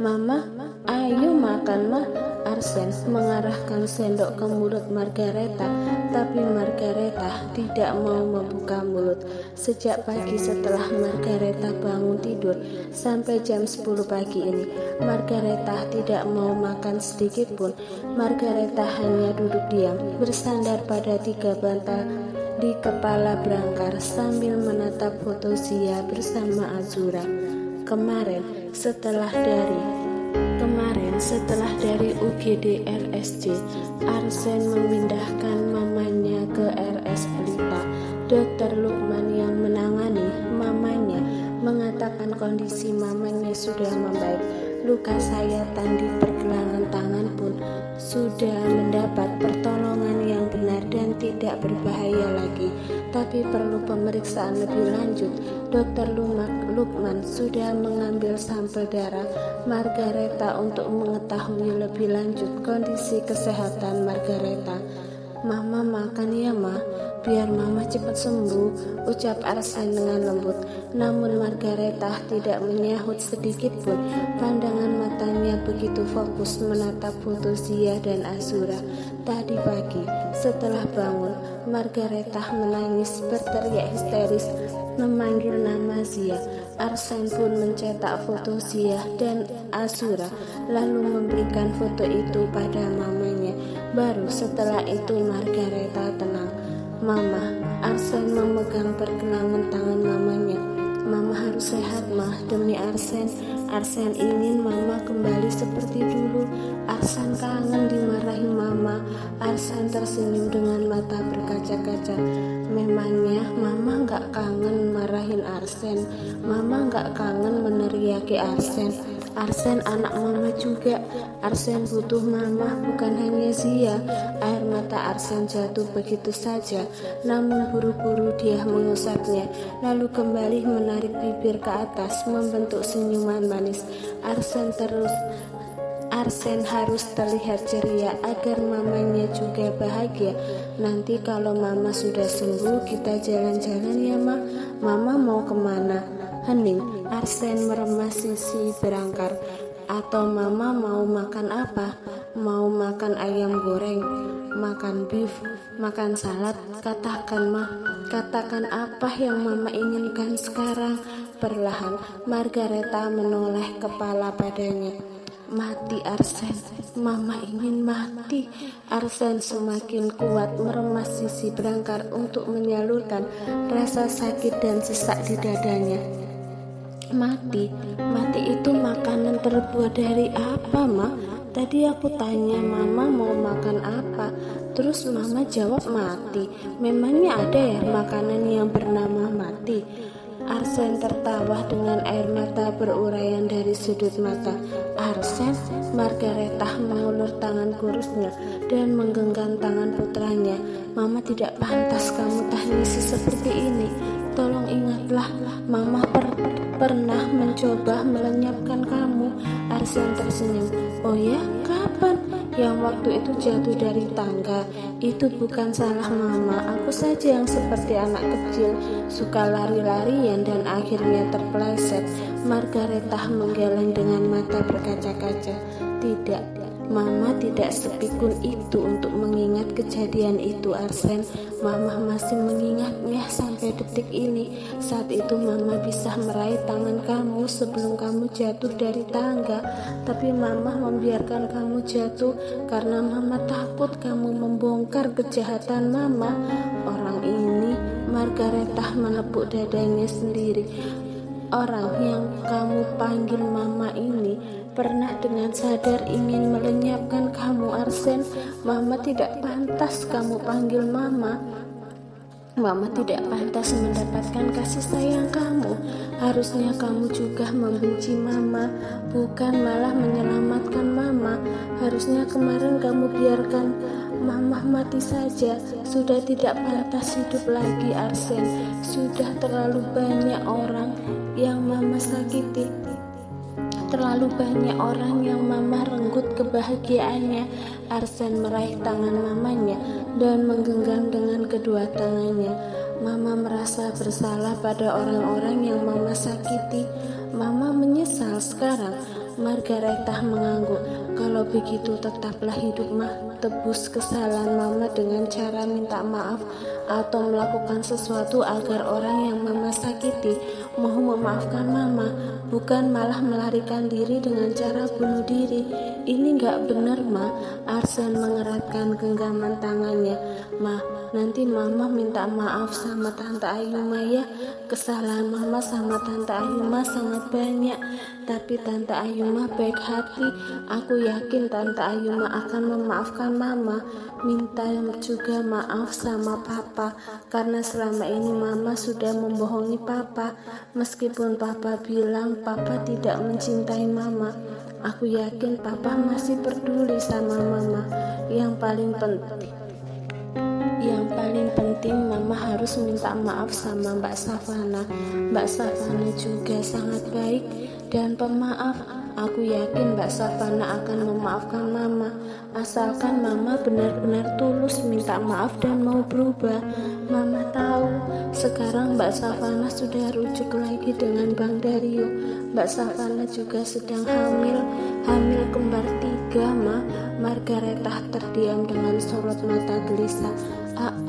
Mama, ayo makan mah. Arsen mengarahkan sendok ke mulut Margareta, tapi Margareta tidak mau membuka mulut. Sejak pagi setelah Margareta bangun tidur sampai jam 10 pagi ini, Margareta tidak mau makan sedikit pun. Margareta hanya duduk diam, bersandar pada 3 bantal di kepala berangkar sambil menatap foto Zia bersama Azura. Kemarin setelah dari UGD RSC, Arsen memindahkan mamanya ke RS Pelita. Dokter Lukman yang menangani mamanya mengatakan kondisi mamanya sudah membaik. Luka sayatan di pergelangan tangan pun sudah mendapat pertolongan yang benar dan tidak berbahaya lagi, tapi perlu pemeriksaan lebih lanjut. Dokter Lukman sudah mengambil sampel darah Margareta untuk mengetahui lebih lanjut kondisi kesehatan Margareta. Mama makan ya ma, biar mama cepat sembuh, ucap Arsen dengan lembut. Namun Margareta tidak menyahut sedikit pun. Pandangan matanya begitu fokus menatap foto Zia dan Azura. Tadi pagi setelah bangun, Margareta menangis berteriak histeris memanggil nama Zia. Arsen pun mencetak foto Zia dan Azura lalu memberikan foto itu pada mamanya. Baru setelah itu Margareta tenang. Mama, Arsen memegang pergelangan tangan mamanya. Mama harus sehat mah, demi Arsen. Arsen ingin mama kembali seperti dulu. Arsen kangen dimarahi mama. Arsen tersenyum dengan mata berkaca-kaca. Memangnya mama gak kangen marahin Arsen. Mama gak kangen meneriaki Arsen. Arsen anak mama juga. Arsen butuh mama, bukan hanya Zia. Air mata Arsen jatuh begitu saja, namun buru-buru dia mengusapnya, lalu kembali menarik bibir ke atas membentuk senyuman manis. Arsen harus terlihat ceria agar mamanya juga bahagia. Nanti kalau mama sudah sembuh kita jalan-jalan ya ma. Mama mau kemana? Hening. Arsen meremas sisi berangkar. Atau mama mau makan apa? Mau makan ayam goreng, makan beef, makan salad? Katakan mah, katakan apa yang mama inginkan sekarang. Perlahan Margareta menoleh kepala padanya. Mati Arsen, mama ingin mati. Arsen semakin kuat meremas sisi berangkar untuk menyalurkan rasa sakit dan sesak di dadanya. Mati itu makanan terbuat dari apa ma? Tadi aku tanya mama mau makan apa, terus mama jawab mati. Memangnya ada ya makanan yang bernama mati? Arsen tertawa dengan air mata berurayan dari sudut mata. Arsen, Margareta mengulur tangan kurusnya dan menggenggam tangan putranya. Mama tidak pantas kamu tangisi seperti ini. Tolong ingatlah, mama pernah mencoba melenyapkan kamu. Arsen tersenyum. Oh ya, kapan? Yang waktu itu jatuh dari tangga. Itu bukan salah mama. Aku saja yang seperti anak kecil, suka lari-larian dan akhirnya terpeleset. Margareta menggeleng dengan mata berkaca-kaca. Tidak, mama tidak sepikun itu untuk mengingat kejadian itu Arsen. Mama masih mengingatnya sampai detik ini. Saat itu mama bisa meraih tangan kamu sebelum kamu jatuh dari tangga. Tapi mama membiarkan kamu jatuh karena mama takut kamu membongkar kejahatan mama. Orang ini, Margareta menepuk dadanya sendiri. Orang yang kamu panggil mama ini pernah dengan sadar ingin melenyapkan kamu Arsen. Mama tidak pantas kamu panggil mama. Mama tidak pantas mendapatkan kasih sayang kamu. Harusnya kamu juga membenci mama, bukan malah menyelamatkan mama. Harusnya kemarin kamu biarkan mama mati saja. Sudah tidak pantas hidup lagi Arsen. Sudah terlalu banyak orang yang mama sakiti. Terlalu banyak orang yang mama renggut kebahagiaannya. Arsen meraih tangan mamanya dan menggenggam dengan kedua tangannya. Mama merasa bersalah pada orang-orang yang mama sakiti. Mama menyesal sekarang. Margaretha mengangguk. Kalau begitu tetaplah hidup mah. Tebus kesalahan mama dengan cara minta maaf atau melakukan sesuatu agar orang yang mama sakiti mau memaafkan mama, bukan malah melarikan diri dengan cara bunuh diri. Ini gak bener ma. Arsen mengeratkan genggaman tangannya. Ma, nanti mama minta maaf sama Tante Ayuma ya. Kesalahan mama sama Tante Ayuma sangat banyak, tapi Tante Ayuma baik hati. Aku yakin Tante Ayuma akan memaafkan mama. Minta juga maaf sama papa, karena selama ini mama sudah membohongi papa. Meskipun papa bilang papa tidak mencintai mama, aku yakin papa masih peduli sama mama. Yang paling penting mama harus minta maaf sama Mbak Savana. Mbak Savana juga sangat baik dan pemaaf. Aku yakin Mbak Savana akan memaafkan mama, asalkan mama benar-benar tulus minta maaf dan mau berubah. Mama tahu sekarang Mbak Savana sudah rujuk lagi dengan Bang Dario. Mbak Savana juga sedang hamil kembar 3 ma. Margaretha terdiam dengan sorot mata gelisah.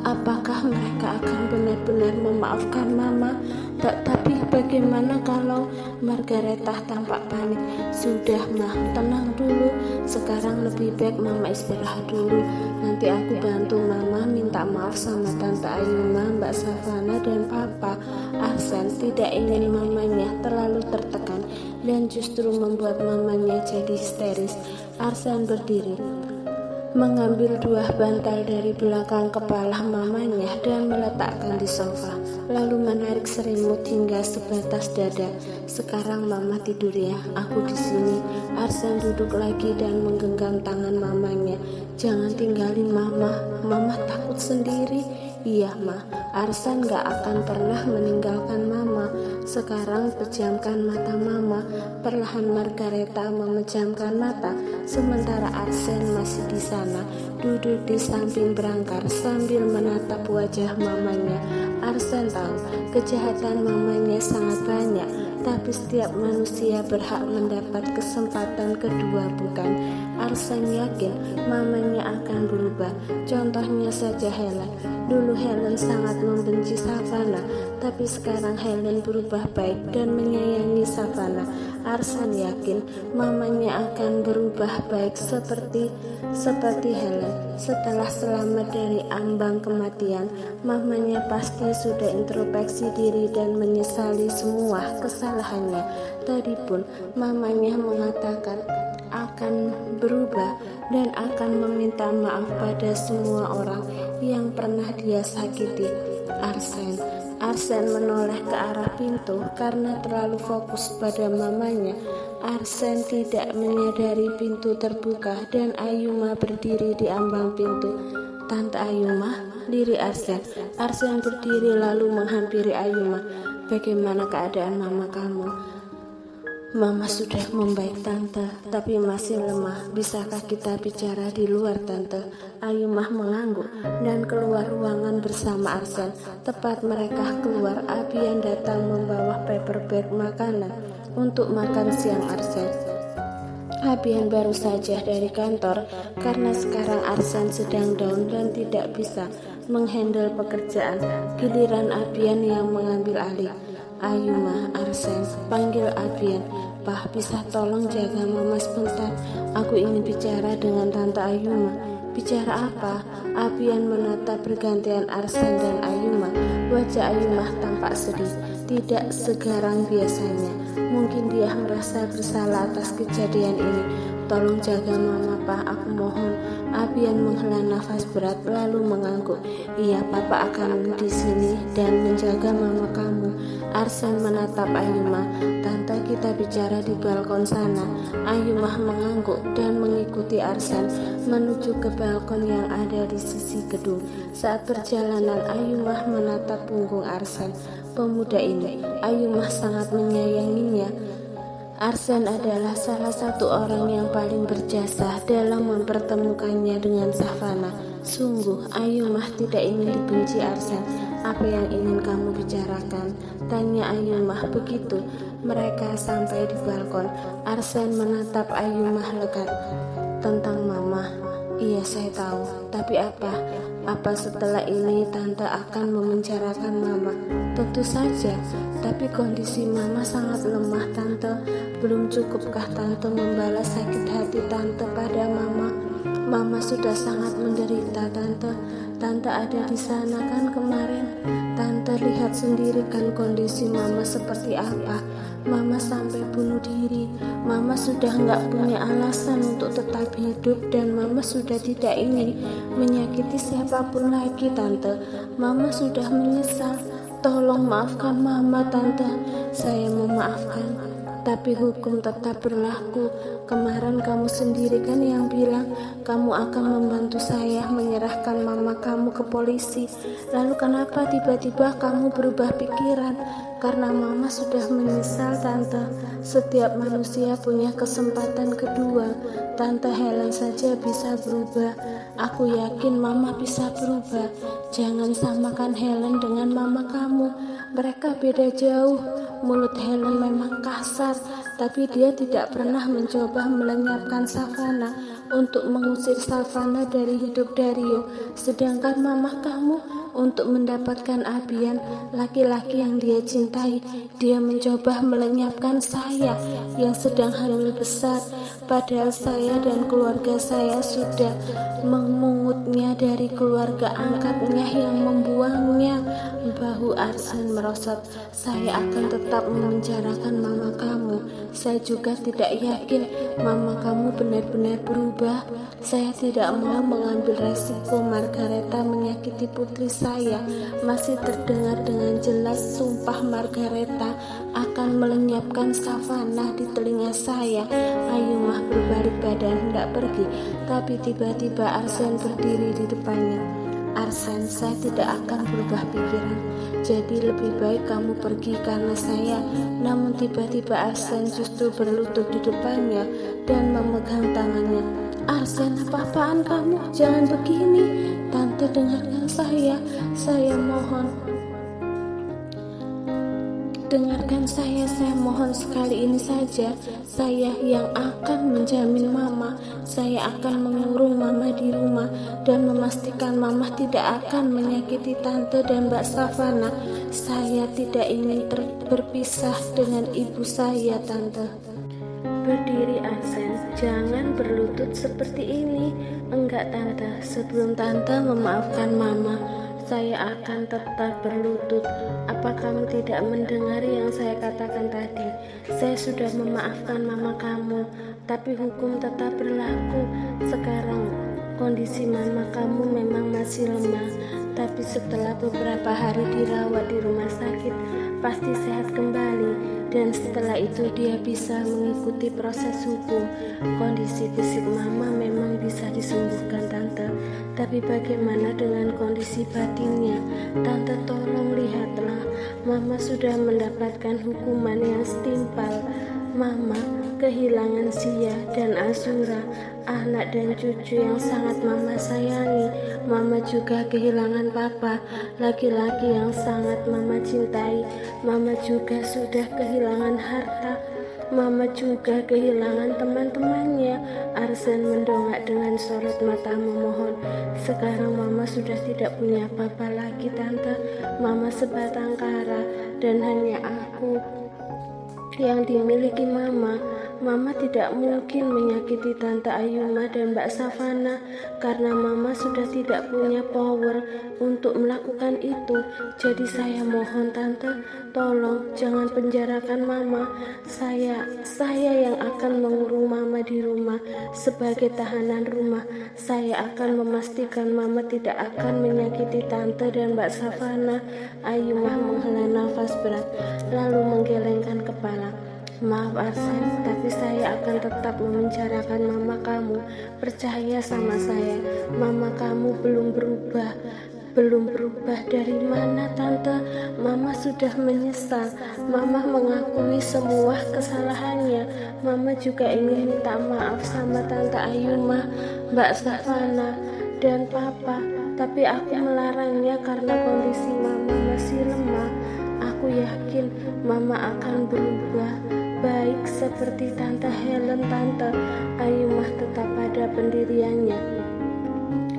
Apakah mereka akan benar-benar memaafkan mama? Tapi bagaimana kalau Margaretha tampak panik? Sudah mah, tenang dulu. Sekarang lebih baik mama istirahat dulu. Nanti aku bantu mama minta maaf sama Tante Ayuma, Mbak Savana dan Papa. Arsen tidak ingin mamanya terlalu tertekan dan justru membuat mamanya jadi histeris. Arsen berdiri, mengambil 2 bantal dari belakang kepala mamanya dan meletakkan di sofa, lalu menarik selimut hingga sebatas dada. Sekarang mama tidur ya, aku di sini. Arsen duduk lagi dan menggenggam tangan mamanya. Jangan tinggalin mama takut sendiri. Iya ma, Arsen gak akan pernah meninggalkan mama. Sekarang pejamkan mata mama. Perlahan Margaretha memejamkan mata, sementara Arsen masih di sana, duduk di samping berangkar sambil menatap wajah mamanya. Arsen tahu kejahatan mamanya sangat banyak, tapi setiap manusia berhak mendapat kesempatan kedua, bukan? Arsen yakin mamanya akan berubah. Contohnya saja Helen. Dulu Helen sangat membenci Savana, tapi sekarang Helen berubah baik dan menyayangi Savana. Arsen yakin mamanya akan berubah baik seperti Helen. Setelah selamat dari ambang kematian, mamanya pasti sudah introspeksi diri dan menyesali semua kesalahannya. Tadi pun mamanya mengatakan akan berubah dan akan meminta maaf pada semua orang yang pernah dia sakiti. Arsen menoleh ke arah pintu karena terlalu fokus pada mamanya. Arsen tidak menyadari pintu terbuka dan Ayuma berdiri di ambang pintu. Tante Ayuma, diri Arsen. Arsen berdiri lalu menghampiri Ayuma. Bagaimana keadaan mama kamu? Mama sudah membaik tante, tapi masih lemah. Bisakah kita bicara di luar tante? Ayumah mengangguk dan keluar ruangan bersama Arsen. Tepat mereka keluar, Abian datang membawa paper bag makanan untuk makan siang Arsen. Abian baru saja dari kantor karena sekarang Arsen sedang down dan tidak bisa menghandle pekerjaan. Giliran Abian yang mengambil alih. Ayuma, Arsen, panggil Abian. Pak, bisa tolong jaga mama sebentar? Aku ingin bicara dengan Tante Ayuma. Bicara apa? Abian menatap bergantian Arsen dan Ayuma. Wajah Ayuma tampak sedih, tidak segarang biasanya. Mungkin dia merasa bersalah atas kejadian ini. Tolong jaga mama Pak, aku mohon. Abian menghela nafas berat lalu mengangguk. Iya, Papa akan di sini dan menjaga mama kamu. Arsen menatap Ayuma. Tante, kita bicara di balkon sana. Ayuma mengangguk dan mengikuti Arsen menuju ke balkon yang ada di sisi gedung. Saat perjalanan, Ayuma menatap punggung Arsen. Pemuda ini, Ayuma sangat menyayanginya. Arsen adalah salah satu orang yang paling berjasa dalam mempertemukannya dengan Savana. Sungguh, Ayumah tidak ingin dibenci Arsen. Apa yang ingin kamu bicarakan? Tanya Ayumah. Begitu mereka sampai di balkon, Arsen menatap Ayumah lekat. Tentang mama, iya saya tahu, tapi apa? Apa setelah ini tante akan memenjarakan mama? Tentu saja, tapi kondisi mama sangat lemah tante. Belum cukupkah tante membalas sakit hati tante pada mama? Mama sudah sangat menderita tante. Tante ada di sana kan kemarin. Tante lihat sendiri kan kondisi mama seperti apa. Mama sampai bunuh diri. Mama sudah nggak punya alasan untuk tetap hidup dan mama sudah tidak ingin menyakiti siapapun lagi tante. Mama sudah menyesal. Tolong maafkan mama tante. Saya memaafkan, tapi hukum tetap berlaku. Kemarin kamu sendiri kan yang bilang kamu akan membantu saya menyerahkan mama kamu ke polisi. Lalu kenapa tiba-tiba kamu berubah pikiran? Karena mama sudah menyesal tante. Setiap manusia punya kesempatan kedua. Tante Helen saja bisa berubah. Aku yakin mama bisa berubah. Jangan samakan Helen dengan mama kamu. Mereka beda jauh. Mulut Helen memang kasar, tapi dia tidak pernah mencoba melenyapkan Savana untuk mengusir Savana dari hidup Dario. Sedangkan mama kamu untuk mendapatkan Abian, laki-laki yang dia cintai, dia mencoba melenyapkan saya yang sedang hamil besar. Padahal saya dan keluarga saya sudah memungutnya dari keluarga angkatnya yang membuangnya. Bahu Arsen merosot. Saya akan tetap memenjarakan mama kamu. Saya juga tidak yakin mama kamu benar-benar berubah. Saya tidak mau mengambil resiko Margareta menyakiti putri saya. Masih terdengar dengan jelas sumpah Margareta akan melenyapkan Savana di telinga saya. Ayumah berbalik badan hendak pergi, tapi tiba-tiba Arsen berdiri di depannya. Arsen, saya tidak akan berubah pikiran. Jadi lebih baik kamu pergi karena saya. Namun tiba-tiba Arsen justru berlutut di depannya dan memegang tangannya. Arsen, apa-apaan kamu? Jangan begini. Tante, dengarkan saya mohon. Dengarkan saya mohon sekali ini saja. Saya yang akan menjamin mama. Saya akan mengurung mama di rumah dan memastikan mama tidak akan menyakiti tante dan Mbak Savana. Saya tidak ingin berpisah dengan ibu saya, tante. Berdiri Arsen, jangan berlutut seperti ini. Enggak tante, sebelum tante memaafkan mama, saya akan tetap berlutut. Apa kamu tidak mendengar yang saya katakan tadi? Saya sudah memaafkan mama kamu, tapi hukum tetap berlaku. Sekarang kondisi mama kamu memang masih lemah, tapi setelah beberapa hari dirawat di rumah sakit, pasti sehat kembali. Dan setelah itu dia bisa mengikuti proses hukum. Kondisi fisik mama memang bisa disembuhkan tante, tapi bagaimana dengan kondisi batinnya? Tante tolong lihatlah, mama sudah mendapatkan hukuman yang setimpal. Mama kehilangan Sia dan Azura, anak dan cucu yang sangat mama sayangi. Mama juga kehilangan papa, laki-laki yang sangat mama cintai. Mama juga sudah kehilangan harta. Mama juga kehilangan teman-temannya. Arsen mendongak dengan sorot mata memohon. Sekarang mama sudah tidak punya apa-apa lagi tante. Mama sebatang kara dan hanya aku yang dimiliki mama. Mama tidak mungkin menyakiti Tante Ayuma dan Mbak Savana karena mama sudah tidak punya power untuk melakukan itu. Jadi saya mohon tante, tolong jangan penjarakan mama. Saya yang akan mengurung mama di rumah sebagai tahanan rumah. Saya akan memastikan mama tidak akan menyakiti tante dan Mbak Savana. Ayuma menghela nafas berat lalu menggelengkan kepala. Maaf Arsen, tapi saya akan tetap memenjarakan mama kamu. Percaya sama saya, mama kamu belum berubah. Belum berubah dari mana tante? Mama sudah menyesal. Mama mengakui semua kesalahannya. Mama juga ingin minta maaf sama Tante Ayuma, Mbak Savana, dan Papa. tapi aku melarangnya karena kondisi mama masih lemah. Aku yakin mama akan berubah baik seperti Tante Helen. Tante Ayumah tetap pada pendiriannya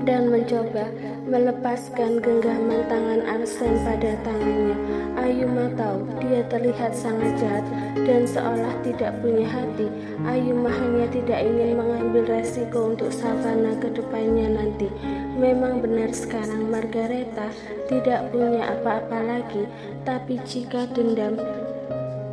dan mencoba melepaskan genggaman tangan Arsen pada tangannya. Ayumah tahu dia terlihat sangat jahat dan seolah tidak punya hati. Ayumah hanya tidak ingin mengambil resiko untuk Savannah ke depannya nanti. Memang benar sekarang Margareta tidak punya apa-apa lagi, tapi jika dendam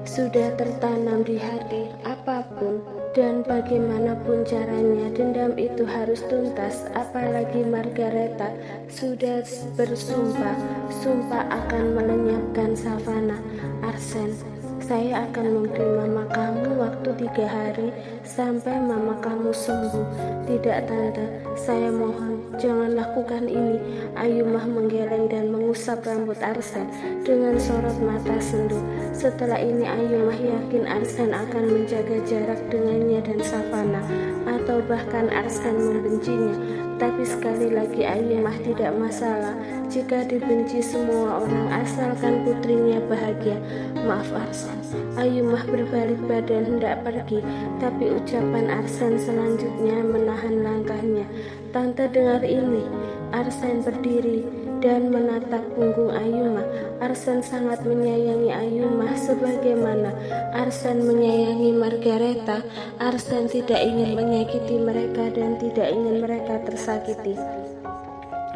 sudah tertanam di hati, apapun dan bagaimanapun caranya dendam itu harus tuntas. Apalagi Margareta sudah bersumpah akan melenyapkan Savannah. Arsen, saya akan memberi mama kamu waktu 3 hari sampai mama kamu sembuh. Tidak Tante, saya mohon jangan lakukan ini. Ayumah menggeleng dan mengusap rambut Arsen dengan sorot mata sendu. Setelah ini Ayumah yakin Arsen akan menjaga jarak dengannya dan Savannah, atau bahkan Arsen membencinya. Tapi sekali lagi Ayumah tidak masalah jika dibenci semua orang asalkan putrinya bahagia. Maaf Arsen. Ayumah berbalik badan hendak pergi, tapi ucapan Arsen selanjutnya menahan langkahnya. Tante dengar ini. Arsen berdiri dan menatap punggung Ayumah. Arsen sangat menyayangi Ayumah sebagaimana Arsen menyayangi Margareta. Arsen tidak ingin menyakiti mereka dan tidak ingin mereka tersakiti.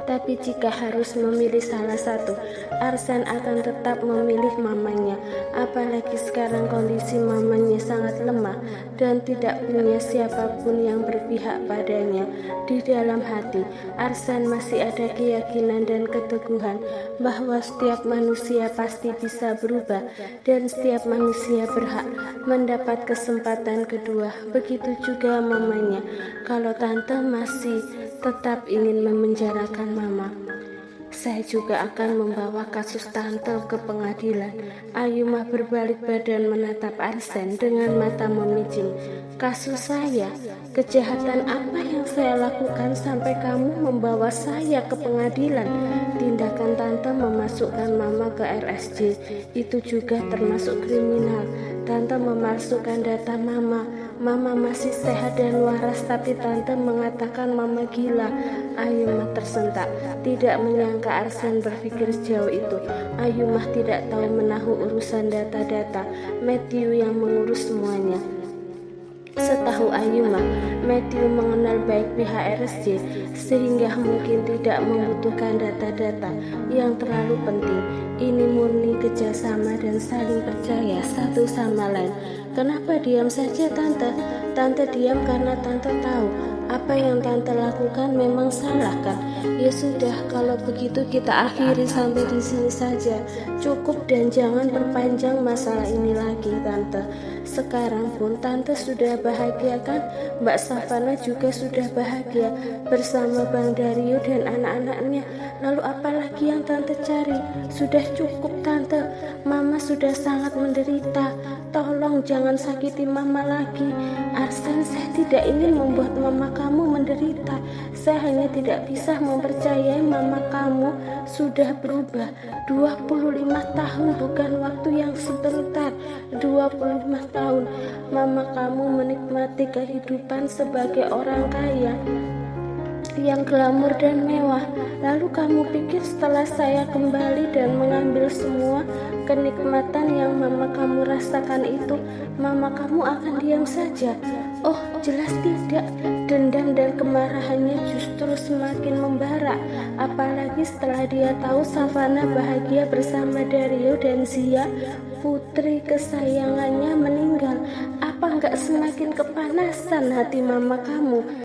Tapi jika harus memilih salah satu, Arsen akan tetap memilih mamanya. Apalagi sekarang kondisi mamanya sangat lemah dan tidak punya siapapun yang berpihak padanya. Di dalam hati, Arsen masih ada keyakinan dan keteguhan bahwa setiap manusia pasti bisa berubah dan setiap manusia berhak mendapat kesempatan kedua. Begitu juga mamanya. Kalau Tante masih tetap ingin memenjarakan mama, saya juga akan membawa kasus Tante ke pengadilan. Ayumah berbalik badan menatap Arsen dengan mata memijing. Kasus saya? Kejahatan apa yang saya lakukan sampai kamu membawa saya ke pengadilan? Tindakan Tante memasukkan mama ke RSJ itu juga termasuk kriminal. Tante memasukkan data mama. Mama masih sehat dan waras, tapi Tante mengatakan mama gila. Ayumah tersentak, tidak menyangka Arsen berpikir sejauh itu. Ayumah tidak tahu menahu urusan data-data. Matthew yang mengurus semuanya. Setahu Ayumah, Matthew mengenal baik pihak RSJ sehingga mungkin tidak membutuhkan data-data yang terlalu penting. Ini murni kerjasama dan saling percaya satu sama lain. Kenapa diam saja Tante? Tante diam karena Tante tahu apa yang Tante lakukan memang salah kan? Ya sudah, kalau begitu kita akhiri sampai di sini saja. Cukup dan jangan perpanjang masalah ini lagi Tante. Sekarang pun Tante sudah bahagia kan? Mbak Savannah juga sudah bahagia bersama Bang Dario dan anak-anaknya. Lalu apa lagi yang Tante cari? Sudah cukup Tante. Mama sudah sangat menderita. Tolong jangan sakiti mama lagi. Arsen, saya tidak ingin membuat mama kamu menderita. Saya hanya tidak bisa mempercayai mama kamu sudah berubah. 25 tahun bukan waktu yang sebentar. 25 tahun mama kamu menikmati kehidupan sebagai orang kaya yang glamor dan mewah. Lalu kamu pikir setelah saya kembali dan mengambil semua kenikmatan yang mama kamu rasakan itu, mama kamu akan diam saja? Oh, jelas tidak. Dendam dan kemarahannya justru semakin membara. Apalagi setelah dia tahu Savannah bahagia bersama Dario dan Zia, putri kesayangannya, meninggal. Apa enggak semakin kepanasan hati mama kamu?